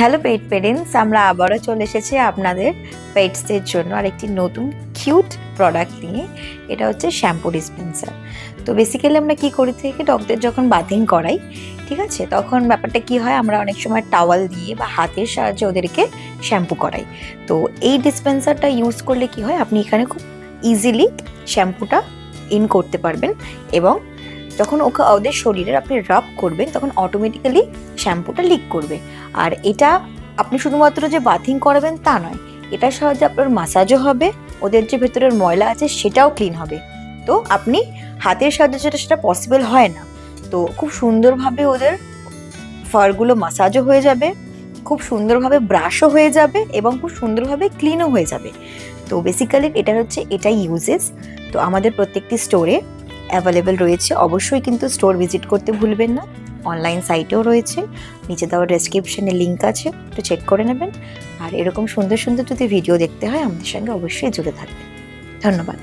Hello পেট parents, আমরা আবারও চলে এসেছি আপনাদের পেটসদের জন্য আরেকটি নতুন কিউট প্রোডাক্ট নিয়ে। এটা হচ্ছে শ্যাম্পু ডিসপেন্সার। তো বেসিক্যালি আমরা কি করি থেকে ডগদের যখন বাথিং করাই, ঠিক আছে, তখন ব্যাপারটা কি হয়, আমরা অনেক সময় টাওয়াল দিয়ে বা হাতের সাহায্যে ওদেরকে শ্যাম্পু করাই। তো এই ডিসপেন্সারটা ইউজ করলে কি হয়, আপনি এখানে খুব ইজিলি শ্যাম্পুটা ইন করতে পারবেন এবং যখন ওদের শরীরের আপনি রাব করবেন তখন অটোমেটিক্যালি শ্যাম্পুটা লিক করবে। আর এটা আপনি শুধুমাত্র যে বাথিং করাবেন তা নয়, এটার সাহায্যে আপনার মাসাজও হবে, ওদের যে ভেতরের ময়লা আছে সেটাও ক্লিন হবে। তো আপনি হাতের সাহায্যে সেটা পসিবল হয় না, তো খুব সুন্দরভাবে ওদের ফারগুলো মাসাজও হয়ে যাবে, খুব সুন্দরভাবে ব্রাশও হয়ে যাবে এবং খুব সুন্দরভাবে ক্লিনও হয়ে যাবে। তো বেসিক্যালি এটাই ইউজেস। তো আমাদের প্রত্যেকটি স্টোরে অ্যাভেলেবেল রয়েছে, অবশ্যই কিন্তু স্টোর ভিজিট করতে ভুলবেন না। অনলাইন সাইটেও রয়েছে, নিচে দেওয়া ডেসক্রিপশনে লিঙ্ক আছে, একটু চেক করে নেবেন। আর এরকম সুন্দর সুন্দর যদি ভিডিও দেখতে হয় আমাদের সঙ্গে অবশ্যই জুড়ে থাকবেন। ধন্যবাদ।